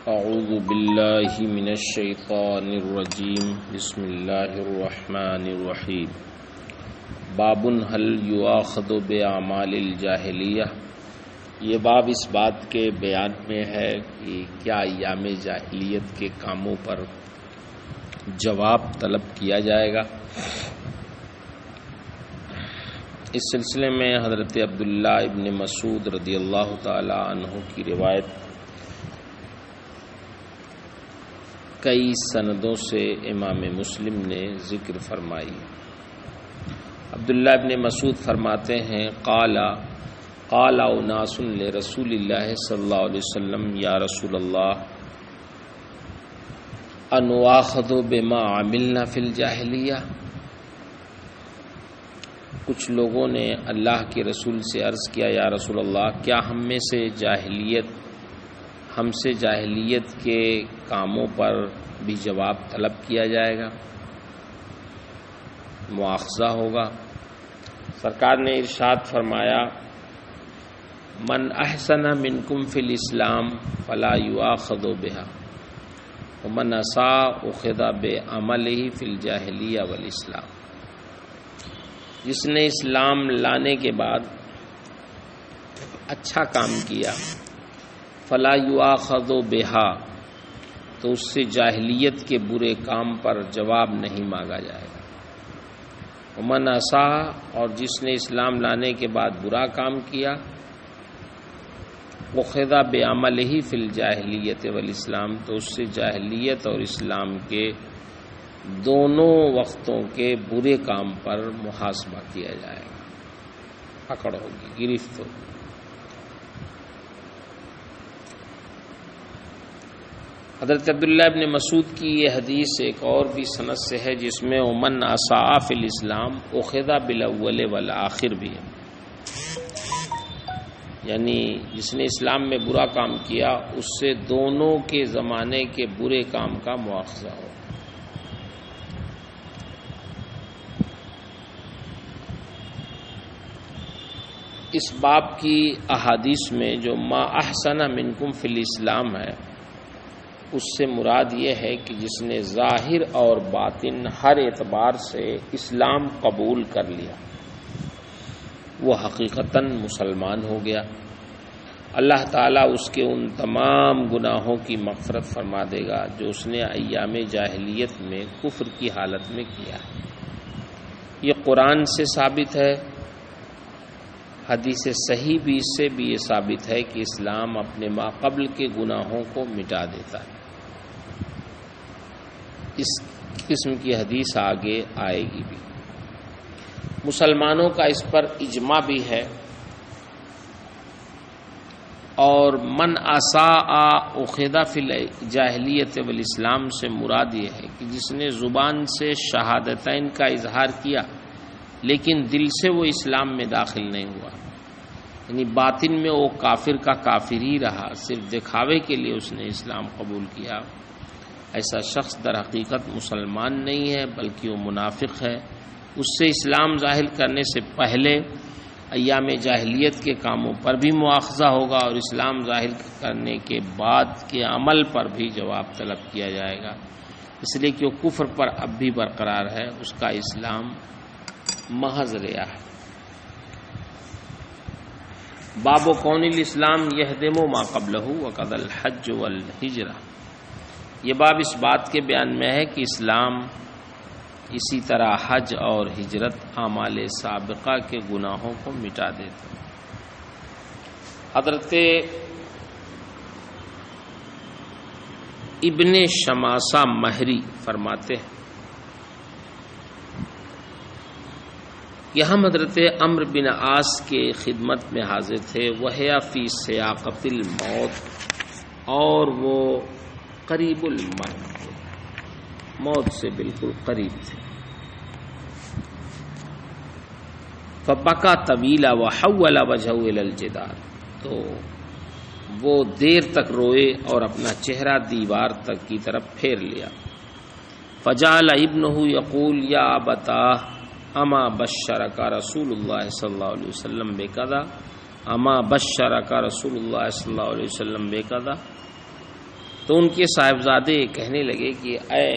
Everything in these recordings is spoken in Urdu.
اعوذ باللہ من الشیطان الرجیم بسم اللہ الرحمن الرحیم باب هل یؤاخذ باعمال الجاہلیہ۔ یہ باب اس بات کے بیان میں ہے کہ کیا ایام جاہلیت کے کاموں پر جواب طلب کیا جائے گا۔ اس سلسلے میں حضرت عبداللہ ابن مسعود رضی اللہ تعالی عنہ کی روایت کئی سندوں سے امام مسلم نے ذکر فرمائی۔ عبداللہ ابن مسعود فرماتے ہیں قال اناس لرسول اللہ صلی اللہ علیہ وسلم یا رسول اللہ انواخذ بما عملنا فی الجاہلیہ۔ کچھ لوگوں نے اللہ کے رسول سے عرض کیا یا رسول اللہ کیا ہم سے جاہلیت کے کاموں پر بھی جواب طلب کیا جائے گا، مواخذہ ہوگا۔ سرکار نے ارشاد فرمایا من احسن منکم فی الاسلام فلا یؤاخذ بها ومن اساء اخذ بعملہ فی الجاہلیہ والاسلام۔ جس نے اسلام لانے کے بعد اچھا کام کیا فلا یؤاخذ بها تو اس سے جاہلیت کے برے کام پر جواب نہیں مانگا جائے گا۔ ومن اساء اور جس نے اسلام لانے کے بعد برا کام کیا اخذ بعملہ فی الجاہلیۃ والاسلام تو اس سے جاہلیت اور اسلام کے دونوں وقتوں کے برے کام پر محاسبہ کیا جائے گا، پکڑ ہوگی، گرفت ہوگی۔ حضرت عبداللہ ابن مسعود کی یہ حدیث ایک اور بھی سند سے ہے جس میں ومن اساء فی الاسلام اخذ بالاول والآخر بھی ہے، یعنی جس نے اسلام میں برا کام کیا اس سے دونوں کے زمانے کے برے کام کا مواخذہ ہو۔ اس باب کی احادیث میں جو ما احسن منکم فی الاسلام ہے اس سے مراد یہ ہے کہ جس نے ظاہر اور باطن ہر اعتبار سے اسلام قبول کر لیا وہ حقیقتاً مسلمان ہو گیا۔ اللہ تعالیٰ اس کے ان تمام گناہوں کی مغفرت فرما دے گا جو اس نے ایام جاہلیت میں کفر کی حالت میں کیا ہے۔ یہ قرآن سے ثابت ہے، حدیث صحیح بھی اس سے بھی یہ ثابت ہے کہ اسلام اپنے ماقبل کے گناہوں کو مٹا دیتا ہے۔ اس قسم کی حدیث آگے آئے گی بھی۔ مسلمانوں کا اس پر اجماع بھی ہے، اور من اساء اخذ فی الجاہلیۃ والاسلام سے مراد یہ ہے کہ جس نے زبان سے شہادتین کا اظہار کیا لیکن دل سے وہ اسلام میں داخل نہیں ہوا، یعنی باطن میں وہ کافر کا کافر ہی رہا، صرف دکھاوے کے لیے اس نے اسلام قبول کیا، ایسا شخص در حقیقت مسلمان نہیں ہے بلکہ وہ منافق ہے۔ اس سے اسلام ظاہر کرنے سے پہلے ایام جاہلیت کے کاموں پر بھی مواخذہ ہوگا اور اسلام ظاہر کرنے کے بعد کے عمل پر بھی جواب طلب کیا جائے گا، اس لیے کہ وہ کفر پر اب بھی برقرار ہے، اس کا اسلام محض ریا ہے۔ باب کون الاسلام یہدم ما قبلہ وقد الحج والہجرہ۔ یہ باب اس بات کے بیان میں ہے کہ اسلام اسی طرح حج اور ہجرت اعمال سابقہ کے گناہوں کو مٹا دیتا ہے۔ حضرت ابن شماسہ مہری فرماتے ہیں کہ ہم حضرت عمرو بن عاص کے خدمت میں حاضر تھے، وَهِيَ فِي سِيَاقَةِ الْمَوْتِ، اور وہ قریب الموت تھے، موت سے بالکل قریب تھے۔ فَبَكَى طَوِيلًا وَحَوَّلَ وَجْهَهُ إِلَى الْجِدَارِ، تو وہ دیر تک روئے اور اپنا چہرہ دیوار تک کی طرف پھیر لیا۔ فَجَعَلَ ابْنُهُ يَقُولُ يَا أَبَتَاهْ اما بشرک رسول اللہ صلی اللہ علیہ وسلم بکذا اما بشرک رسول اللہ صلی اللہ علیہ وسلم بکذا۔ تو ان کے صاحبزادے کہنے لگے کہ اے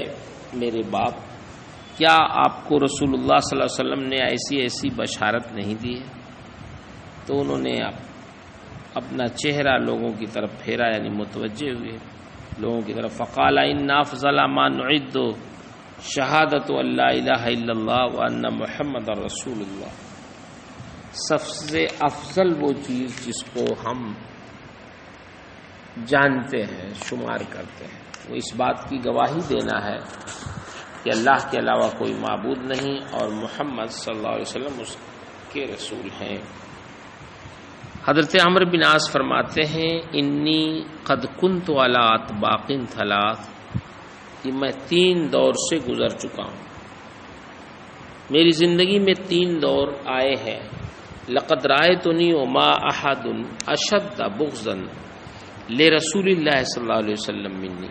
میرے باپ، کیا آپ کو رسول اللہ صلی اللہ علیہ وسلم نے ایسی ایسی بشارت نہیں دی ہے؟ تو انہوں نے اپنا چہرہ لوگوں کی طرف پھیرا، یعنی متوجہ ہوئے لوگوں کی طرف. فقال ان افضل ما نعد شہادت ان لا الہ الا اللہ وان محمد رسول اللہ. سب سے افضل وہ چیز جس کو ہم جانتے ہیں، شمار کرتے ہیں، وہ اس بات کی گواہی دینا ہے کہ اللہ کے علاوہ کوئی معبود نہیں اور محمد صلی اللہ علیہ وسلم اس کے رسول ہیں. حضرت عمرو بن عاص فرماتے ہیں انی قد کنت علی اطباق ثلاث، کہ میں 3 دور سے گزر چکا ہوں. میری زندگی میں 3 دور آئے ہیں. لقد رأیتنی وما احد اشد بغضا لرسول اللہ صلی اللہ علیہ وسلم منی.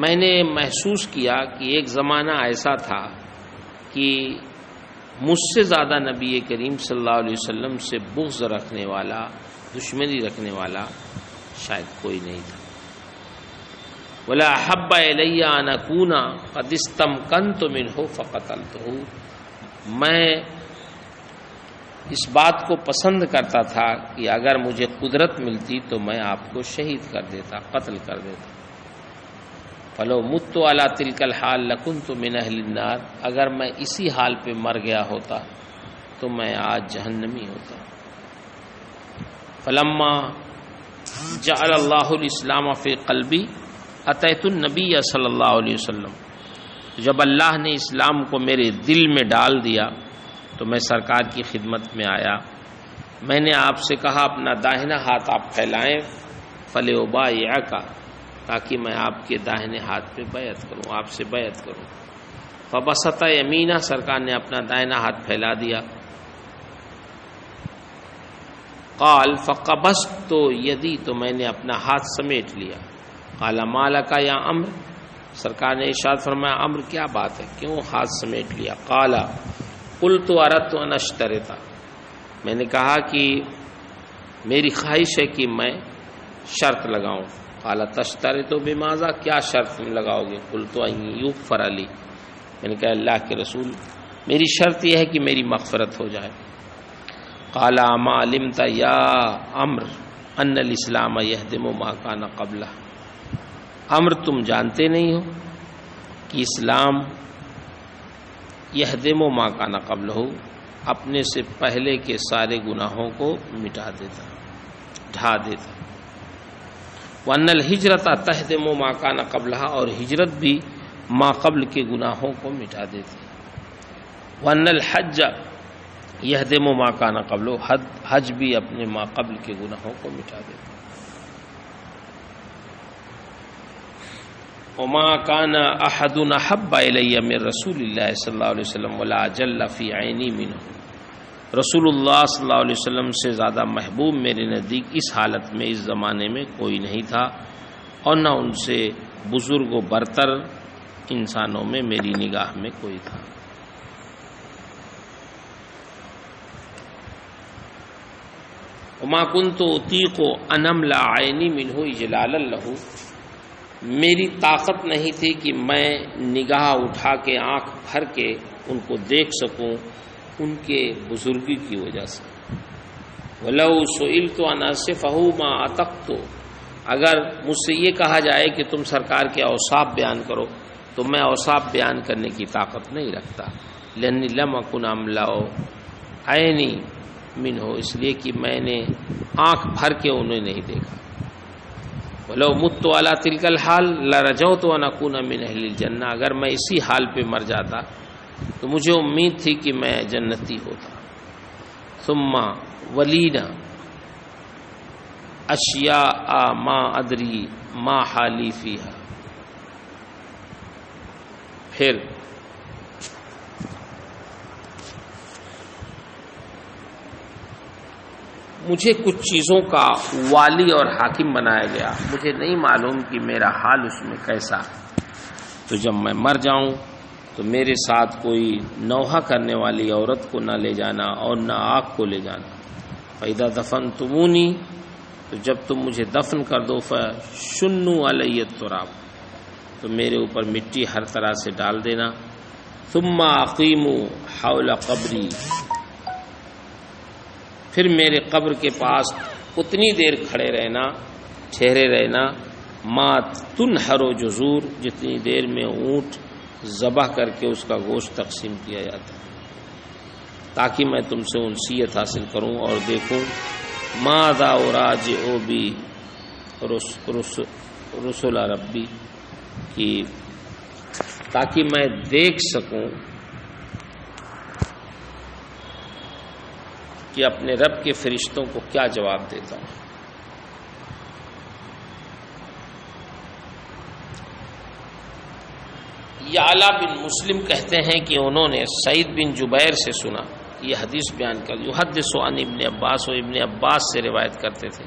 میں نے محسوس کیا کہ ایک زمانہ ایسا تھا کہ مجھ سے زیادہ نبی کریم صلی اللہ علیہ وسلم سے بغض رکھنے والا، دشمنی رکھنے والا شاید کوئی نہیں تھا. ولا احب الی ان اکون قد استمکنت منہ فقتلتہ. میں اس بات کو پسند کرتا تھا کہ اگر مجھے قدرت ملتی تو میں آپ کو شہید کر دیتا، قتل کر دیتا. فلو مت علی تلک الحال لکنت من اہل النار. اگر میں اسی حال پہ مر گیا ہوتا تو میں آج جہنمی ہوتا. فلما جعل اللہ الاسلام فی قلبی اتیت النبی صلی اللہ علیہ وسلم. جب اللہ نے اسلام کو میرے دل میں ڈال دیا تو میں سرکار کی خدمت میں آیا. میں نے آپ سے کہا اپنا داہنا ہاتھ آپ پھیلائیں فلیبایعک، تاکہ میں آپ کے داہنے ہاتھ پہ بیعت کروں، آپ سے بیعت کروں. فبسط یمینہ، سرکار نے اپنا داہنا ہاتھ پھیلا دیا. قال فقبضت یدی، تو میں نے اپنا ہاتھ سمیٹ لیا. قال ما لک یا عمرو، سرکار نے ارشاد فرمایا عمرو کیا بات ہے، کیوں ہاتھ سمیٹ لیا؟ قال قلت اردت ان اشترط، میں نے کہا کہ میری خواہش ہے کہ میں شرط لگاؤں. قال تشترط بماذا، کیا شرط لگاؤ گے؟ قلت ان یغفر لی، میں نے کہا اللہ کے رسول میری شرط یہ ہے کہ میری مغفرت ہو جائے. قال اما علمت یا عمرو ان الاسلام یہدم ما کان قبلہ. عمرو تم جانتے نہیں ہو کہ اسلام یہدم ما کان قبلہ اپنے سے پہلے کے سارے گناہوں کو مٹا دیتا، ڈھا دیتا. وَأَنَّ الْهِجْرَةَ تَهْدِمُ مَا كَانَ قَبْلَهَا، اور ہجرت بھی ما قبل کے گناہوں کو مٹا دیتی. وَأَنَّ الْحَجَّ يَهْدِمُ مَا كَانَ قَبْلَهُ، حج بھی اپنے ما قبل کے گناہوں کو مٹا دیتی. وَمَا كَانَ أَحَدٌ أَحَبَّ إِلَيَّ مِن رَّسُولِ اللَّهِ صلی اللہ علیہ وسلم وَلَا أَجَلَّ فِي عَيْنِي مِنْهُ. رسول اللہ صلی اللہ علیہ وسلم سے زیادہ محبوب میرے نزدیک اس حالت میں اس زمانے میں کوئی نہیں تھا، اور نہ ان سے بزرگ و برتر انسانوں میں میری نگاہ میں کوئی تھا. وما كنت اطيق ان املا عيني منه اجلالا له، میری طاقت نہیں تھی کہ میں نگاہ اٹھا کے آنکھ بھر کے ان کو دیکھ سکوں ان کے بزرگی کی وجہ سے. وَلَوْ سُئِلْتُ عَنْ أَصْفَهُ مَا أَطَقْتُ، اگر مجھ سے یہ کہا جائے کہ تم سرکار کے اوصاف بیان کرو تو میں اوصاف بیان کرنے کی طاقت نہیں رکھتا. لَأَنِّي لَمْ أَكُنْ أَمْلَأُ عَيْنِي مِنْهُ، اس لیے کہ میں نے آنکھ بھر کے انہیں نہیں دیکھا. وَلَوْ مُتُّ عَلَى تِلْكَ الْحَالِ لَرَجَوْتُ أَنْ أَكُونَ مِنْ أَهْلِ الْجَنَّةِ، اگر میں اسی حال پہ مر جاتا تو مجھے امید تھی کہ میں جنتی ہوتا. ثم ولینا اشیاء ما ادری ما حالی فیہا، پھر مجھے کچھ چیزوں کا والی اور حاکم بنایا گیا، مجھے نہیں معلوم کہ میرا حال اس میں کیسا. تو جب میں مر جاؤں تو میرے ساتھ کوئی نوحہ کرنے والی عورت کو نہ لے جانا اور نہ آگ کو لے جانا. فَإِذَا دَفَنْتُمُونِي، تو جب تم مجھے دفن کر دو فشنوا علی التراب، تو میرے اوپر مٹی ہر طرح سے ڈال دینا، ثم اقیموا حول قبری، پھر میرے قبر کے پاس اتنی دیر کھڑے رہنا، ٹھہرے رہنا، ما تنحر جزور، جتنی دیر میں اونٹ ذبح کر کے اس کا گوشت تقسیم کیا جاتا ہے، تاکہ میں تم سے انسیت حاصل کروں اور دیکھوں ماذا اراجع بی رسول ربی، کی تاکہ میں دیکھ سکوں کہ اپنے رب کے فرشتوں کو کیا جواب دیتا ہوں۔ یعلا بن مسلم کہتے ہیں کہ انہوں نے سعید بن جبیر سے سنا، یہ حدیث بیان کر، یحدث عن ابن عباس، و ابن عباس سے روایت کرتے تھے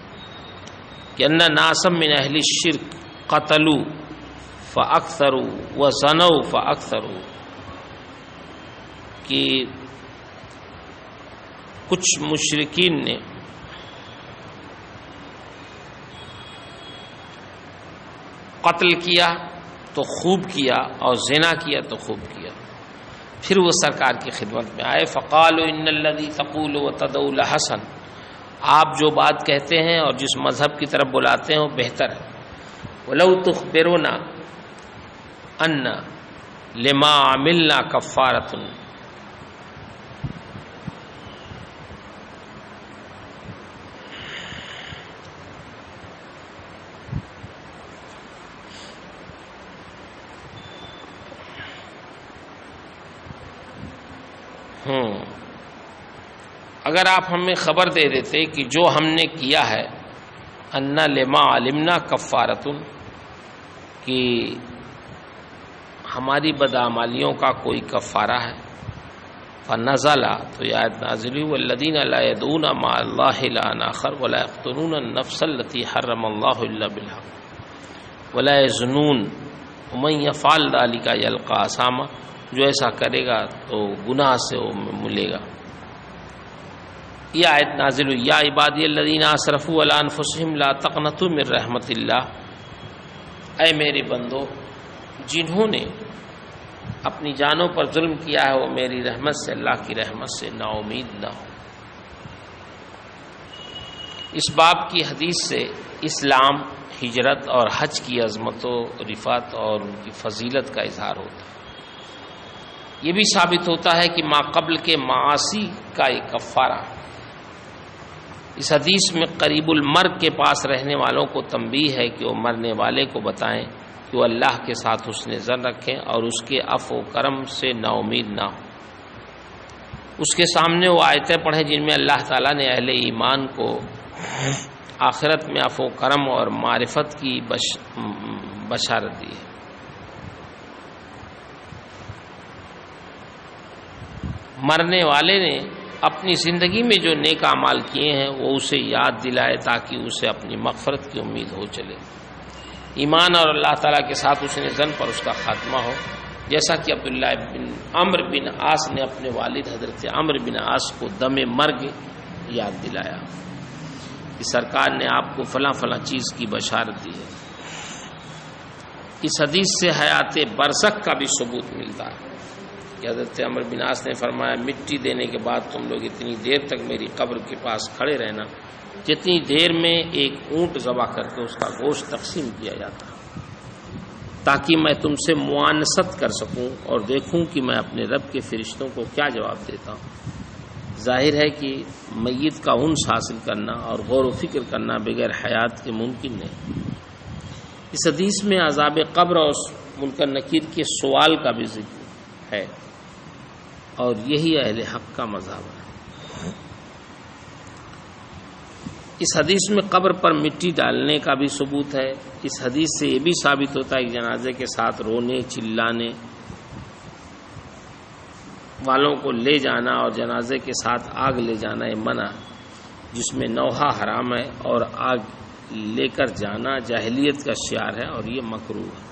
کہ ان ناسا من اہل الشرک قتلوا فاکثروا وزنوا فاکثروا، کہ کچھ مشرکین نے قتل کیا تو خوب کیا اور زنا کیا تو خوب کیا، پھر وہ سرکار کی خدمت میں آئے، فقالوا ان الذي تقول وتدعو لحسن، آپ جو بات کہتے ہیں اور جس مذہب کی طرف بلاتے ہیں وہ بہتر ہے، ولو تخبرنا ان لما عملنا کفارۃ، اگر آپ ہمیں خبر دے دیتے کہ جو ہم نے کیا ہے، ان لما علمنا کفارۃ، کہ ہماری بدعمالیوں کا کوئی کفارہ ہے، فنزل، تو یہ آیت نازل ہوئی، والذین لا يدعون مع اللہ الہا آخر ولا یقتلون النفس التي حرم اللہ الا بالحق ولا یزنون ومن یفعل ذلک یلقى اثاما، جو ایسا کرے گا تو گناہ سے وہ ملے گا۔ یہ آیت نازل ہوئی، یا عبادی الذین اسرفوا علی انفسہم لا تقنطوا من رحمت اللہ، اے میرے بندو جنہوں نے اپنی جانوں پر ظلم کیا ہے وہ میری رحمت سے، اللہ کی رحمت سے نا امید نہ ہو۔ اس باب کی حدیث سے اسلام، ہجرت اور حج کی عظمت و رفعت اور ان کی فضیلت کا اظہار ہوتا ہے۔ یہ بھی ثابت ہوتا ہے کہ ما قبل کے معاصی کا ایک کفارہ۔ اس حدیث میں قریب المرگ کے پاس رہنے والوں کو تنبیہ ہے کہ وہ مرنے والے کو بتائیں کہ وہ اللہ کے ساتھ حسن ظن رکھیں اور اس کے عفو و کرم سے نا امید نہ ہو۔ اس کے سامنے وہ آیتیں پڑھیں جن میں اللہ تعالیٰ نے اہل ایمان کو آخرت میں عفو و کرم اور معرفت کی بشارت دی ہے۔ مرنے والے نے اپنی زندگی میں جو نیک اعمال کیے ہیں وہ اسے یاد دلائے تاکہ اسے اپنی مغفرت کی امید ہو چلے، ایمان اور اللہ تعالیٰ کے ساتھ حسن ظن پر اس کا خاتمہ ہو، جیسا کہ عبداللہ بن عمرو بن عاص نے اپنے والد حضرت عمرو بن عاص کو دم مرگ یاد دلایا کہ سرکار نے آپ کو فلاں فلاں چیز کی بشارت دی ہے۔ اس حدیث سے حیات برزخ کا بھی ثبوت ملتا ہے کہ حضرت عمرو بن عاص نے فرمایا مٹی دینے کے بعد تم لوگ اتنی دیر تک میری قبر کے پاس کھڑے رہنا جتنی دیر میں ایک اونٹ ذبح کر کے اس کا گوشت تقسیم کیا جاتا، تاکہ میں تم سے معانست کر سکوں اور دیکھوں کہ میں اپنے رب کے فرشتوں کو کیا جواب دیتا ہوں۔ ظاہر ہے کہ میت کا انس حاصل کرنا اور غور و فکر کرنا بغیر حیات کے ممکن نہیں۔ اس حدیث میں عذاب قبر اور منکر نکیر کے سوال کا بھی ذکر ہے اور یہی اہل حق کا مذہب ہے۔ اس حدیث میں قبر پر مٹی ڈالنے کا بھی ثبوت ہے۔ اس حدیث سے یہ بھی ثابت ہوتا ہے کہ جنازے کے ساتھ رونے چلانے والوں کو لے جانا اور جنازے کے ساتھ آگ لے جانا یہ منع، جس میں نوحہ حرام ہے اور آگ لے کر جانا جاہلیت کا شعار ہے اور یہ مکروہ ہے۔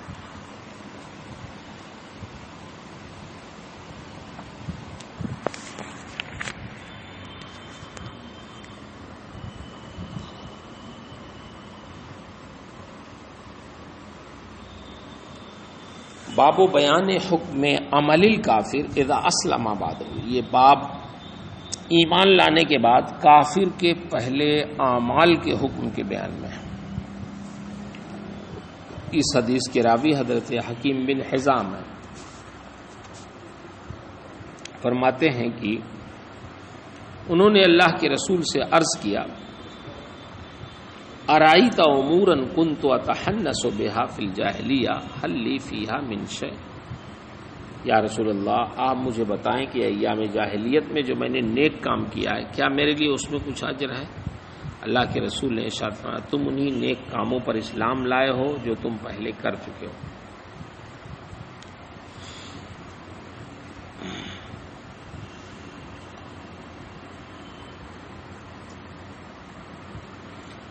باب و بیان حکم عمل الکافر اذا اسلم بعد، یہ باب ایمان لانے کے بعد کافر کے پہلے اعمال کے حکم کے بیان میں ہے۔ اس حدیث کے راوی حضرت حکیم بن حزام ہیں، فرماتے ہیں کہ انہوں نے اللہ کے رسول سے عرض کیا، ارائیت امورا کنت اتحنس بها فی الجاہلیہ هل لی فیہا من شیء، یا رسول اللہ آپ مجھے بتائیں کہ ایام جاہلیت میں جو میں نے نیک کام کیا ہے کیا میرے لیے اس میں کچھ اجر ہے؟ اللہ کے رسول نے ارشاد فرمایا، تم انہی نیک کاموں پر اسلام لائے ہو جو تم پہلے کر چکے ہو۔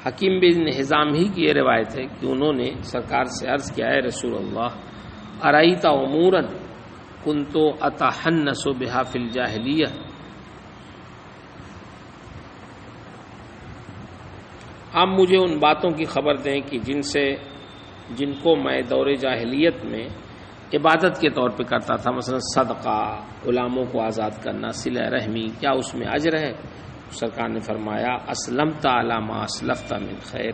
حکیم بن حزام ہی کی یہ روایت ہے کہ انہوں نے سرکار سے عرض کیا، ہے رسول اللہ ارائیت امورا کنت اتحنس بها فی الجاہلیہ، آپ مجھے ان باتوں کی خبر دیں کہ جن کو میں دور جاہلیت میں عبادت کے طور پہ کرتا تھا، مثلا صدقہ، غلاموں کو آزاد کرنا، صلہ رحمی، کیا اس میں اجر ہے؟ سرکار نے فرمایا، اسلمت علی ما اسلفت من خیر،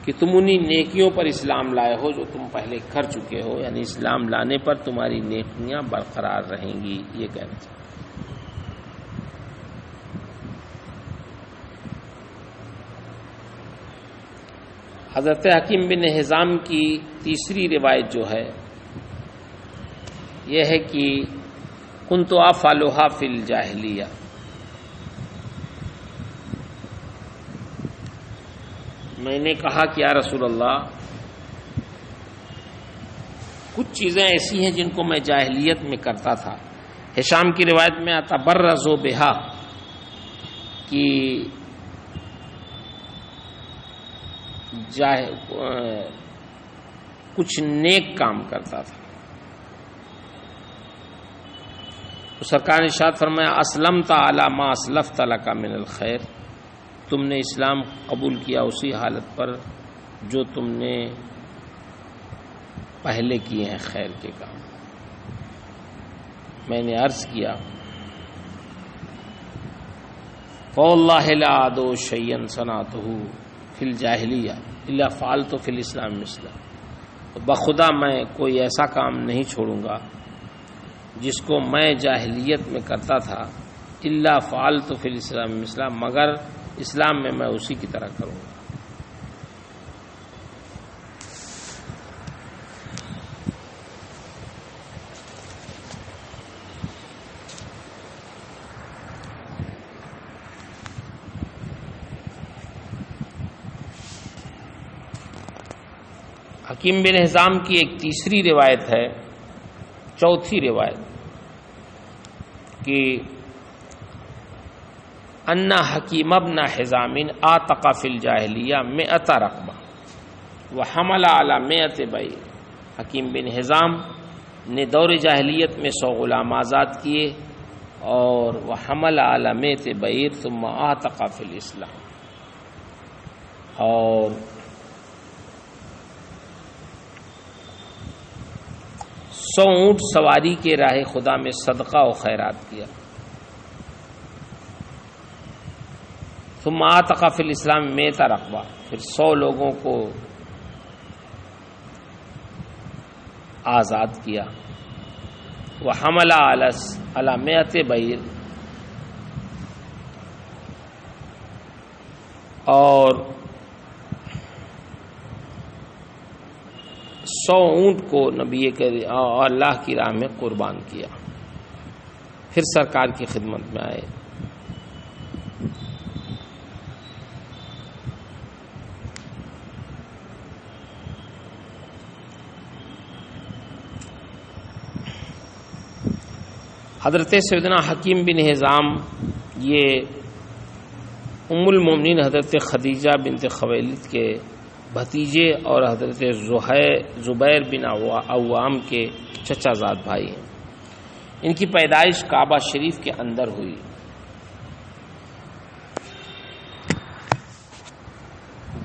کہ تم انہی نیکیوں پر اسلام لائے ہو جو تم پہلے کر چکے ہو، یعنی اسلام لانے پر تمہاری نیکیاں برقرار رہیں گی، یہ کہنا چاہیے۔ حضرت حکیم بن حزام کی تیسری روایت جو ہے یہ ہے کہ کنت افعلھا فی الجاہلیہ، میں نے کہا کہ یا رسول اللہ کچھ چیزیں ایسی ہیں جن کو میں جاہلیت میں کرتا تھا۔ ہشام کی روایت میں اتبرز بہا، کہ کچھ نیک کام کرتا تھا۔ تو سرکار نے ارشاد فرمایا، اسلمت علی ما اسلفت لک من الخیر، تم نے اسلام قبول کیا اسی حالت پر جو تم نے پہلے کیے ہیں خیر کے کام۔ میں نے عرض کیا، فواللہ لا اعدو شیئا صنعتہ فی الجاہلیہ الا فعلت فی الاسلام مثلہ، تو بخدا میں کوئی ایسا کام نہیں چھوڑوں گا جس کو میں جاہلیت میں کرتا تھا، الا فعلت فی الاسلام مثلہ، مگر اسلام میں اسی کی طرح کروں گا۔ حکیم بن حزام کی ایک تیسری روایت ہے، چوتھی روایت، کہ ان حکیم ابن حزام اعتق فی الجاہلیہ 100 رقبہ وحمل علی 100 بعیر، حکیم بن حزام نے دور جاہلیت میں 100 غلام آزاد کیے اور وحمل علی 100 بعیر ثم اعتق فی الاسلام، اور 100 اونٹ سواری کے راہ خدا میں صدقہ و خیرات کیا۔ ثم اعتق فی الاسلام 100 رقبہ، پھر 100 لوگوں کو آزاد کیا۔ وحمل علی 100 بعیر، اور 100 اونٹ کو نبی کے اللہ کی راہ میں قربان کیا، پھر سرکار کی خدمت میں آئے۔ حضرت سیدنا حکیم بن حزام یہ ام المومنین حضرت خدیجہ بنت خویلد کے بھتیجے اور حضرت زبیر بن عوام کے چچا زاد بھائی ہیں۔ ان کی پیدائش کعبہ شریف کے اندر ہوئی۔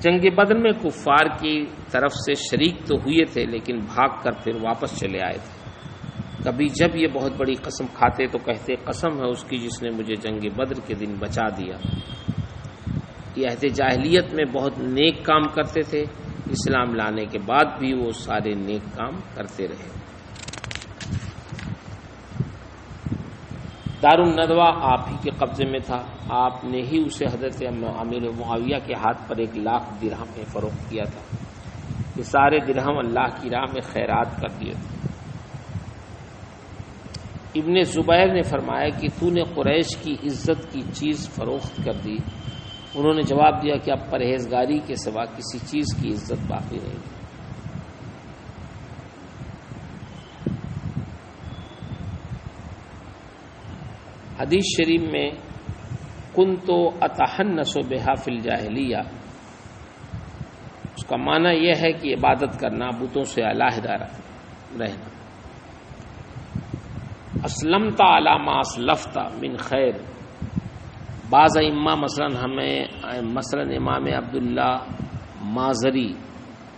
جنگ بدر میں کفار کی طرف سے شریک تو ہوئے تھے لیکن بھاگ کر پھر واپس چلے آئے تھے۔ کبھی جب یہ بہت بڑی قسم کھاتے تو کہتے قسم ہے اس کی جس نے مجھے جنگ بدر کے دن بچا دیا۔ یہ عہد جاہلیت میں بہت نیک کام کرتے تھے، اسلام لانے کے بعد بھی وہ سارے نیک کام کرتے رہے۔ دارالندوہ آپ ہی کے قبضے میں تھا، آپ نے ہی اسے حضرت امیر معاویہ کے ہاتھ پر 1,00,000 درہم میں فروخت کیا تھا۔ یہ سارے درہم اللہ کی راہ میں خیرات کر دیے تھے۔ ابن زبیر نے فرمایا کہ تو نے قریش کی عزت کی چیز فروخت کر دی۔ انہوں نے جواب دیا کہ اب پرہیزگاری کے سوا کسی چیز کی عزت باقی نہیں۔ حدیث شریف میں کنت اتحنس بہا فی الجاہلیہ، اس کا معنی یہ ہے کہ عبادت کرنا، بتوں سے علیحدہ رہنا۔ اسلمت علی ما اسلفت من خیر، بعض ائمہ مثلا امام عبداللہ مازری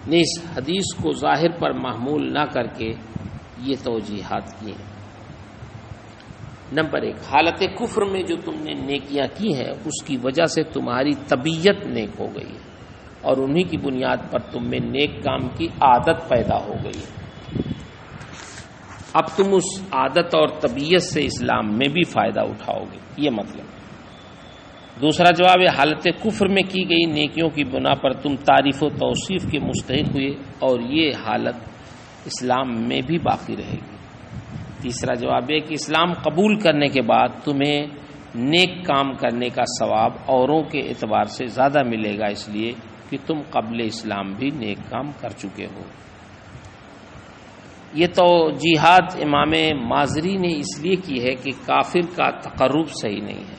نے اس حدیث کو ظاہر پر محمول نہ کر کے یہ توجیحات کی ہیں۔ نمبر 1، حالت کفر میں جو تم نے نیکیاں کی ہیں اس کی وجہ سے تمہاری طبیعت نیک ہو گئی ہے اور انہی کی بنیاد پر تم میں نیک کام کی عادت پیدا ہو گئی ہے۔ اب تم اس عادت اور طبیعت سے اسلام میں بھی فائدہ اٹھاؤ گے، یہ مطلب۔ دوسرا جواب ہے حالت کفر میں کی گئی نیکیوں کی بنا پر تم تعریف و توصیف کے مستحق ہوئے اور یہ حالت اسلام میں بھی باقی رہے گی۔ تیسرا جواب ہے کہ اسلام قبول کرنے کے بعد تمہیں نیک کام کرنے کا ثواب اوروں کے اعتبار سے زیادہ ملے گا، اس لیے کہ تم قبل اسلام بھی نیک کام کر چکے ہو۔ یہ توجیحات امام مازری نے اس لیے کی ہے کہ کافر کا تقرب صحیح نہیں ہے،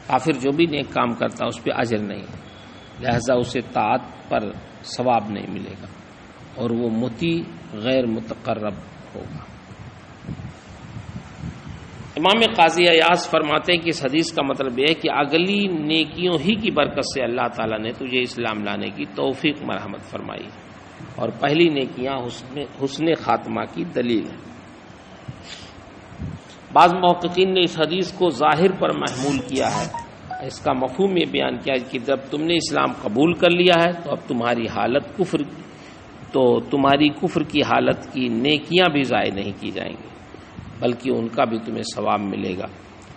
کافر جو بھی نیک کام کرتا ہے اس پہ اجر نہیں ہے، لہذا اسے طاعت پر ثواب نہیں ملے گا اور وہ مطیع غیر متقرب ہوگا۔ امام قاضی عیاض فرماتے ہیں کہ اس حدیث کا مطلب یہ ہے کہ اگلی نیکیوں ہی کی برکت سے اللہ تعالیٰ نے تجھے اسلام لانے کی توفیق مرحمت فرمائی اور پہلی نیکیاں حسن خاتمہ کی دلیل ہے۔ بعض محققین نے اس حدیث کو ظاہر پر محمول کیا ہے، اس کا مفہوم یہ بیان کیا کہ جب تم نے اسلام قبول کر لیا ہے تو اب تمہاری کفر کی حالت کی نیکیاں بھی ضائع نہیں کی جائیں گی بلکہ ان کا بھی تمہیں ثواب ملے گا۔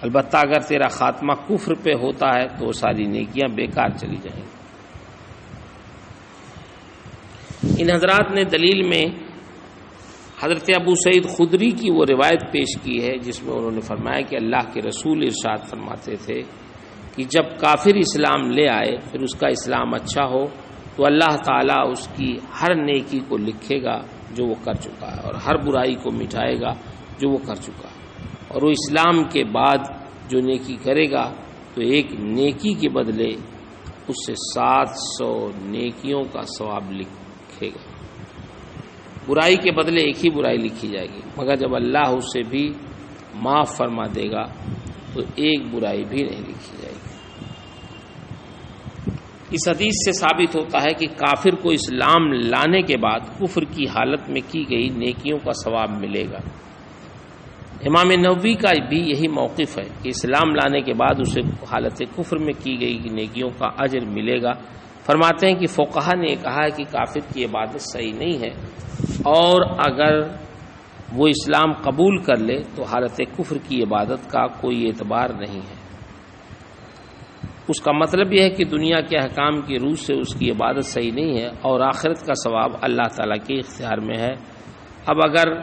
البتہ اگر تیرا خاتمہ کفر پہ ہوتا ہے تو وہ ساری نیکیاں بیکار چلی جائیں گی۔ ان حضرات نے دلیل میں حضرت ابو سعید خدری کی وہ روایت پیش کی ہے جس میں انہوں نے فرمایا کہ اللہ کے رسول ارشاد فرماتے تھے کہ جب کافر اسلام لے آئے پھر اس کا اسلام اچھا ہو تو اللہ تعالیٰ اس کی ہر نیکی کو لکھے گا جو وہ کر چکا ہے اور ہر برائی کو مٹائے گا جو وہ کر چکا ہے، اور وہ اسلام کے بعد جو نیکی کرے گا تو ایک نیکی کے بدلے اس سے 700 نیکیوں کا ثواب لکھے گا۔ برائی کے بدلے ایک ہی برائی لکھی جائے گی، مگر جب اللہ اسے بھی معاف فرما دے گا تو ایک برائی بھی نہیں لکھی جائے گی۔ اس حدیث سے ثابت ہوتا ہے کہ کافر کو اسلام لانے کے بعد کفر کی حالت میں کی گئی نیکیوں کا ثواب ملے گا۔ امام نووی کا بھی یہی موقف ہے کہ اسلام لانے کے بعد اسے حالت کفر میں کی گئی نیکیوں کا اجر ملے گا۔ فرماتے ہیں کہ فقہا نے کہا ہے کہ کافر کی عبادت صحیح نہیں ہے اور اگر وہ اسلام قبول کر لے تو حالت کفر کی عبادت کا کوئی اعتبار نہیں ہے۔ اس کا مطلب یہ ہے کہ دنیا کے احکام کی روح سے اس کی عبادت صحیح نہیں ہے اور آخرت کا ثواب اللہ تعالیٰ کے اختیار میں ہے۔ اب اگر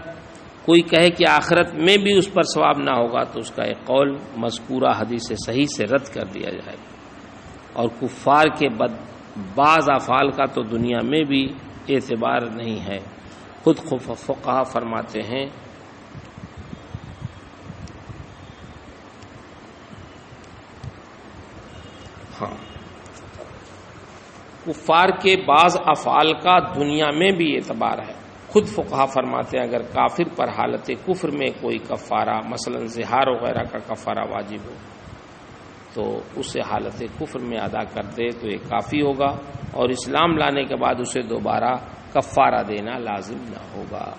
کوئی کہے کہ آخرت میں بھی اس پر ثواب نہ ہوگا تو اس کا ایک قول مذکورہ حدیث صحیح سے رد کر دیا جائے گا، اور کفار کے بعض افعال کا تو دنیا میں بھی اعتبار نہیں ہے۔ خود فقہا فرماتے ہیں کفار کے بعض افعال کا دنیا میں بھی اعتبار ہے۔ خود فقہا فرماتے ہیں اگر کافر پر حالت کفر میں کوئی کفارہ مثلا زہار وغیرہ کا کفارہ واجب ہو تو اسے حالت کفر میں ادا کر دے تو یہ کافی ہوگا، اور اسلام لانے کے بعد اسے دوبارہ کفارہ دینا لازم نہ ہوگا۔